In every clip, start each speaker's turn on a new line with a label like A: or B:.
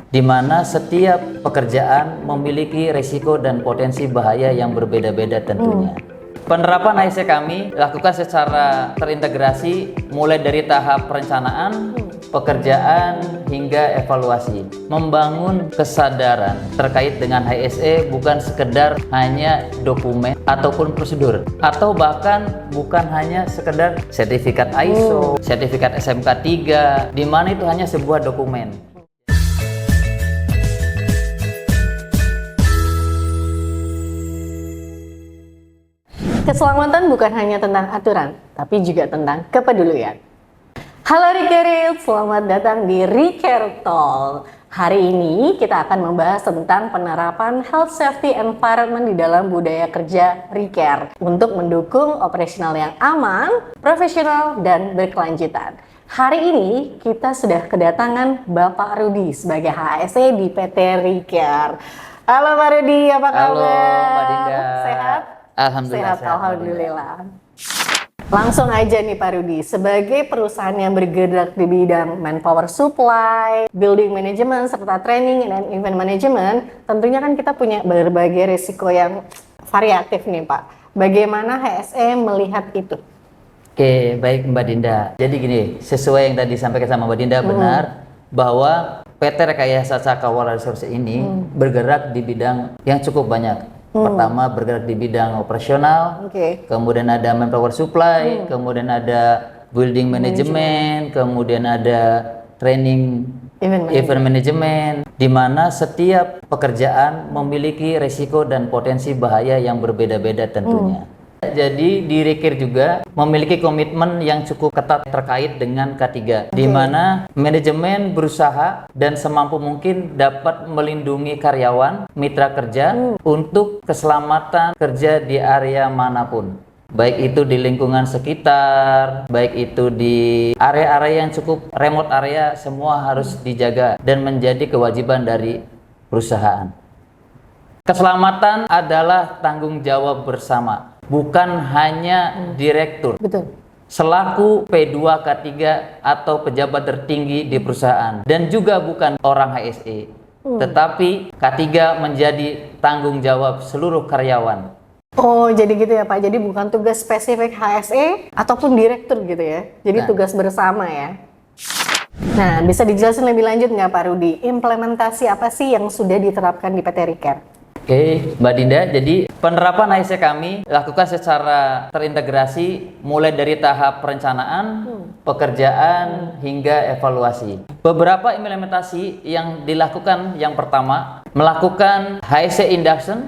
A: di mana setiap pekerjaan memiliki risiko dan potensi bahaya yang berbeda-beda tentunya. Penerapan HSE kami lakukan secara terintegrasi mulai dari tahap perencanaan, pekerjaan, hingga evaluasi. Membangun kesadaran terkait dengan HSE bukan sekedar hanya dokumen ataupun prosedur, atau bahkan bukan hanya sekedar sertifikat ISO, sertifikat SMK 3, di mana itu hanya sebuah dokumen.
B: Keselamatan bukan hanya tentang aturan, tapi juga tentang kepedulian. Halo Rikerial, selamat datang di Recare Talk. Hari ini kita akan membahas tentang penerapan health safety environment di dalam budaya kerja Recare untuk mendukung operasional yang aman, profesional, dan berkelanjutan. Hari ini kita sudah kedatangan Bapak Rudi sebagai HSE di PT Recare. Halo Pak Rudi, apa kabar?
A: Halo Mbak Dinda.
B: Sehat?
A: Alhamdulillah.
B: Sehat, alhamdulillah. Langsung aja nih Pak Rudi, sebagai perusahaan yang bergerak di bidang manpower supply, building management, serta training dan event management, tentunya kan kita punya berbagai risiko yang variatif nih Pak. Bagaimana HSE melihat itu?
A: Oke, baik Mbak Dinda. Jadi gini, sesuai yang tadi disampaikan sama Mbak Dinda, benar bahwa PT Rekayasa Cakrawala Resources ini bergerak di bidang yang cukup banyak. Pertama bergerak di bidang operasional, kemudian ada manpower supply, kemudian ada building management, kemudian ada training event management, di mana setiap pekerjaan memiliki risiko dan potensi bahaya yang berbeda-beda tentunya. Jadi di Recare juga memiliki komitmen yang cukup ketat terkait dengan K3, di mana manajemen berusaha dan semampu mungkin dapat melindungi karyawan, mitra kerja untuk keselamatan kerja di area manapun. Baik itu di lingkungan sekitar, baik itu di area-area yang cukup remote area, semua harus dijaga dan menjadi kewajiban dari perusahaan. Keselamatan adalah tanggung jawab bersama, bukan hanya direktur.
B: Betul.
A: Selaku P2 K3 atau pejabat tertinggi di perusahaan, dan juga bukan orang HSE, tetapi K3 menjadi tanggung jawab seluruh karyawan.
B: Oh, jadi gitu ya Pak. Jadi bukan tugas spesifik HSE ataupun direktur gitu ya. Jadi tugas bersama ya. Nah, bisa dijelasin lebih lanjut nggak Pak Rudi? Implementasi apa sih yang sudah diterapkan di PT Recare?
A: Oke, Mbak Dinda, jadi penerapan HSE kami lakukan secara terintegrasi mulai dari tahap perencanaan, pekerjaan, hingga evaluasi. Beberapa implementasi yang dilakukan, yang pertama, melakukan HSE induction,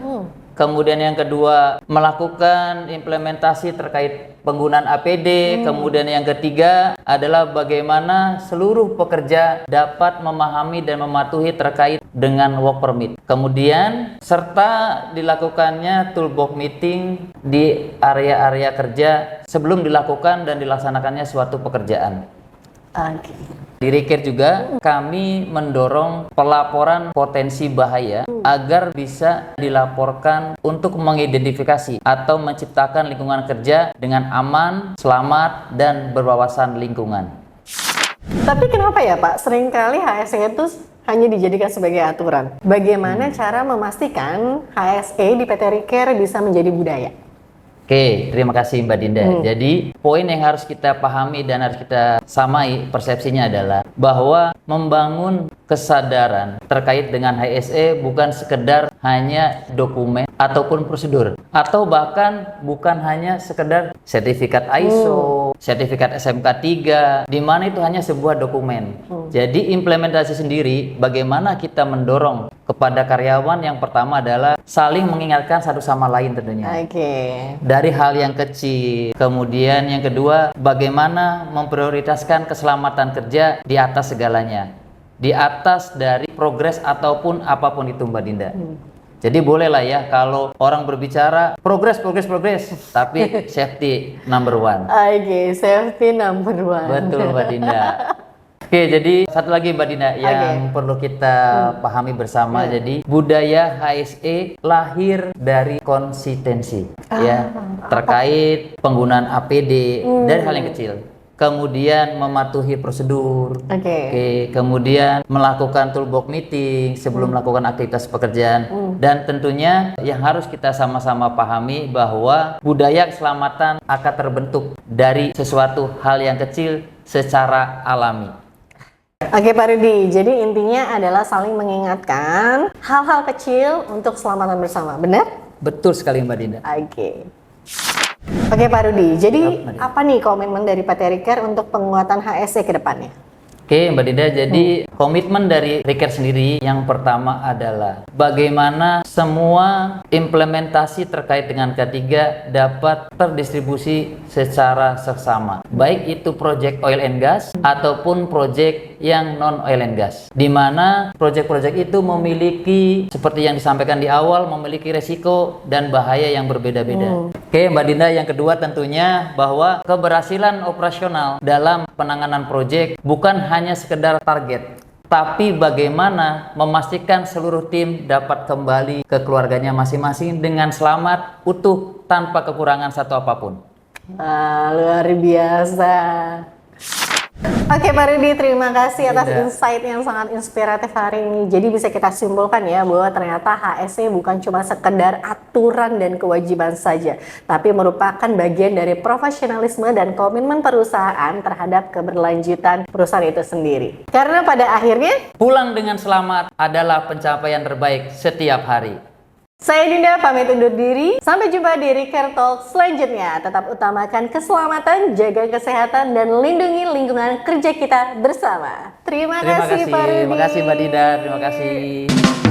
A: kemudian yang kedua, melakukan implementasi terkait penggunaan APD, kemudian yang ketiga adalah bagaimana seluruh pekerja dapat memahami dan mematuhi terkait dengan work permit. Kemudian serta dilakukannya toolbox meeting di area-area kerja sebelum dilakukan dan dilaksanakannya suatu pekerjaan. Di Recare juga kami mendorong pelaporan potensi bahaya agar bisa dilaporkan untuk mengidentifikasi atau menciptakan lingkungan kerja dengan aman, selamat, dan berwawasan lingkungan.
B: Tapi kenapa ya Pak, seringkali HSE itu hanya dijadikan sebagai aturan? Bagaimana cara memastikan HSE di PT Recare bisa menjadi budaya?
A: Oke, terima kasih Mbak Dinda. Jadi, poin yang harus kita pahami dan harus kita samai persepsinya adalah bahwa membangun kesadaran terkait dengan HSE bukan sekedar hanya dokumen ataupun prosedur, atau bahkan bukan hanya sekedar sertifikat ISO, sertifikat SMK 3, di mana itu hanya sebuah dokumen. Jadi implementasi sendiri, bagaimana kita mendorong kepada karyawan, yang pertama adalah saling mengingatkan satu sama lain tentunya. Dari hal yang kecil. Kemudian yang kedua, bagaimana memprioritaskan keselamatan kerja di atas segalanya. Di atas dari progres ataupun apapun itu Mbak Dinda. Jadi bolehlah ya kalau orang berbicara progres, tapi safety number one.
B: Safety number one.
A: Betul Mbak Dinda. Oke, jadi satu lagi Mbak Dinda yang perlu kita pahami bersama. Jadi budaya HSE lahir dari konsistensi, ya, terkait penggunaan APD dari hal yang kecil. kemudian mematuhi prosedur,
B: Oke.
A: kemudian melakukan toolbox meeting sebelum melakukan aktivitas pekerjaan, dan tentunya yang harus kita sama-sama pahami bahwa budaya keselamatan akan terbentuk dari sesuatu hal yang kecil secara alami.
B: Oke Pak Rudi, jadi intinya adalah saling mengingatkan hal-hal kecil untuk keselamatan bersama, benar?
A: Betul sekali Mbak Dinda.
B: Oke Pak Rudi, jadi
A: Mbak Dinda.
B: apa nih komitmen dari PT Recare untuk penguatan HSE ke depannya?
A: Oke Mbak Dinda, jadi komitmen dari Recare sendiri yang pertama adalah bagaimana semua implementasi terkait dengan K3 dapat terdistribusi secara seksama, baik itu project oil and gas ataupun project yang non oil and gas, di mana project-project itu memiliki, seperti yang disampaikan di awal, memiliki resiko dan bahaya yang berbeda-beda. Oke Mbak Dinda, yang kedua tentunya bahwa keberhasilan operasional dalam penanganan project bukan hanya sekedar target, tapi bagaimana memastikan seluruh tim dapat kembali ke keluarganya masing-masing dengan selamat, utuh, tanpa kekurangan satu apapun.
B: Luar biasa. Oke Pak Rudi, terima kasih atas
A: Tidak.
B: insight yang sangat inspiratif hari ini. Jadi bisa kita simpulkan ya bahwa ternyata HSE bukan cuma sekedar aturan dan kewajiban saja, tapi merupakan bagian dari profesionalisme dan komitmen perusahaan terhadap keberlanjutan perusahaan itu sendiri. Karena pada akhirnya,
A: Pulang dengan selamat adalah pencapaian terbaik setiap hari.
B: saya Dinda pamit undur diri. Sampai jumpa di Recare Talk selanjutnya. Tetap utamakan keselamatan, jaga kesehatan, dan lindungi lingkungan kerja kita bersama. Terima kasih Pak Rudi.
A: Terima kasih Mbak Dinda, terima kasih.